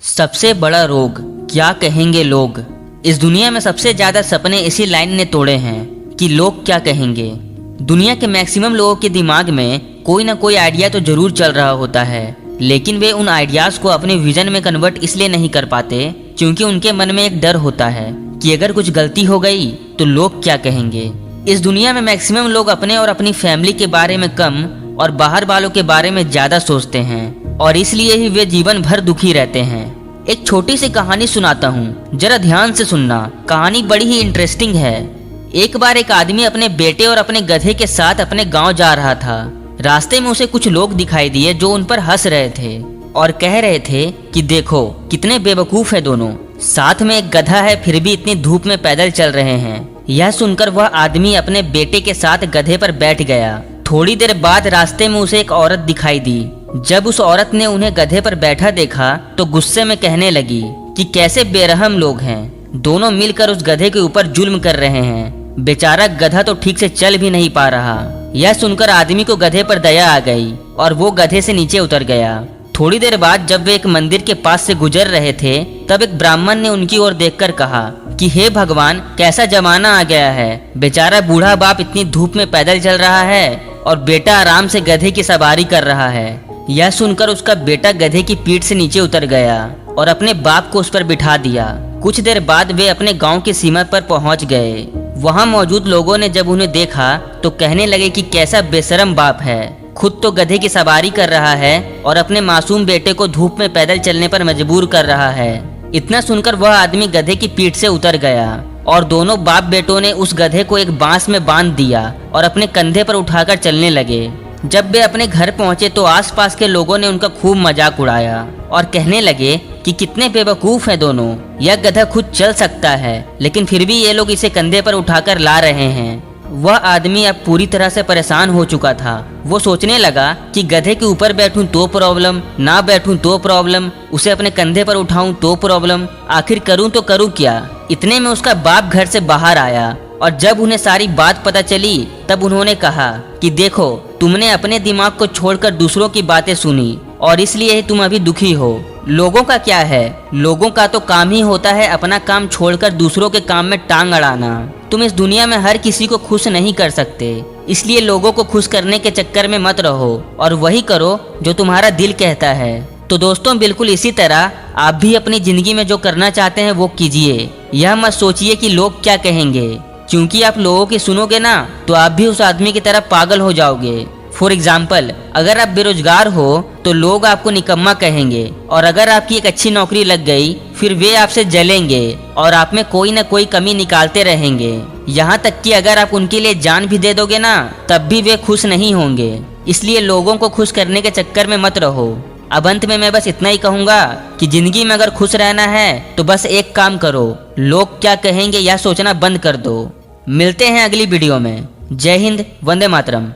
सबसे बड़ा रोग क्या कहेंगे लोग। इस दुनिया में सबसे ज्यादा सपने इसी लाइन ने तोड़े हैं कि लोग क्या कहेंगे। दुनिया के मैक्सिमम लोगों के दिमाग में कोई ना कोई आइडिया तो जरूर चल रहा होता है, लेकिन वे उन आइडियाज को अपने विजन में कन्वर्ट इसलिए नहीं कर पाते क्योंकि उनके मन में एक डर होता है कि अगर कुछ गलती हो गई तो लोग क्या कहेंगे। इस दुनिया में मैक्सिमम लोग अपने और अपनी फैमिली के बारे में कम और बाहर वालों के बारे में ज्यादा सोचते हैं और इसलिए ही वे जीवन भर दुखी रहते हैं। एक छोटी सी कहानी सुनाता हूँ, जरा ध्यान से सुनना। कहानी बड़ी ही इंटरेस्टिंग है। एक बार एक आदमी अपने बेटे और अपने गधे के साथ अपने गांव जा रहा था। रास्ते में उसे कुछ लोग दिखाई दिए जो उन पर हंस रहे थे और कह रहे थे कि देखो कितने बेवकूफ है दोनों, साथ में एक गधा है फिर भी इतनी धूप में पैदल चल रहे हैं। यह सुनकर वह आदमी अपने बेटे के साथ गधे पर बैठ गया। थोड़ी देर बाद रास्ते में उसे एक औरत दिखाई दी। जब उस औरत ने उन्हें गधे पर बैठा देखा तो गुस्से में कहने लगी कि कैसे बेरहम लोग हैं, दोनों मिलकर उस गधे के ऊपर जुल्म कर रहे हैं। बेचारा गधा तो ठीक से चल भी नहीं पा रहा। यह सुनकर आदमी को गधे पर दया आ गई और वो गधे से नीचे उतर गया। थोड़ी देर बाद जब वे एक मंदिर के पास से गुजर रहे थे तब एक ब्राह्मण ने उनकी ओर देखकर कहा कि हे भगवान, कैसा जमाना आ गया है। बेचारा बूढ़ा बाप इतनी धूप में पैदल चल रहा है और बेटा आराम से गधे की सवारी कर रहा है। यह सुनकर उसका बेटा गधे की पीठ से नीचे उतर गया और अपने बाप को उस पर बिठा दिया। कुछ देर बाद वे अपने गांव की सीमा पर पहुंच गए। वहां मौजूद लोगों ने जब उन्हें देखा तो कहने लगे कि कैसा बेशरम बाप है, खुद तो गधे की सवारी कर रहा है और अपने मासूम बेटे को धूप में पैदल चलने पर मजबूर कर रहा है। इतना सुनकर वह आदमी गधे की पीठ से उतर गया और दोनों बाप बेटों ने उस गधे को एक बांस में बांध दिया और अपने कंधे पर उठाकर चलने लगे। जब वे अपने घर पहुंचे तो आसपास के लोगों ने उनका खूब मजाक उड़ाया और कहने लगे कि कितने बेवकूफ हैं दोनों, यह गधा खुद चल सकता है लेकिन फिर भी ये लोग इसे कंधे पर उठाकर ला रहे हैं। वह आदमी अब पूरी तरह से परेशान हो चुका था। वो सोचने लगा कि गधे के ऊपर बैठूं तो प्रॉब्लम, ना बैठूं तो प्रॉब्लम, उसे अपने कंधे पर उठाऊं तो प्रॉब्लम, आखिर करूं तो करूं क्या। इतने में उसका बाप घर से बाहर आया और जब उन्हें सारी बात पता चली तब उन्होंने कहा कि देखो, तुमने अपने दिमाग को छोड़कर दूसरों की बातें सुनी और इसलिए ही तुम अभी दुखी हो। लोगों का क्या है, लोगों का तो काम ही होता है अपना काम छोड़कर दूसरों के काम में टांग अड़ाना। तुम इस दुनिया में हर किसी को खुश नहीं कर सकते, इसलिए लोगों को खुश करने के चक्कर में मत रहो और वही करो जो तुम्हारा दिल कहता है। तो दोस्तों, बिल्कुल इसी तरह आप भी अपनी जिंदगी में जो करना चाहते हैं वो कीजिए। यह मत सोचिए कि लोग क्या कहेंगे, क्योंकि आप लोगों की सुनोगे ना तो आप भी उस आदमी की तरह पागल हो जाओगे। फॉर एग्जाम्पल, अगर आप बेरोजगार हो तो लोग आपको निकम्मा कहेंगे और अगर आपकी एक अच्छी नौकरी लग गई फिर वे आपसे जलेंगे और आप में कोई ना कोई कमी निकालते रहेंगे। यहाँ तक कि अगर आप उनके लिए जान भी दे दोगे ना तब भी वे खुश नहीं होंगे। इसलिए लोगों को खुश करने के चक्कर में मत रहो। अब अंत में मैं बस इतना ही कहूँगा कि जिंदगी में अगर खुश रहना है तो बस एक काम करो, लोग क्या कहेंगे यह सोचना बंद कर दो। मिलते हैं अगली वीडियो में। जय हिंद, वंदे मातरम।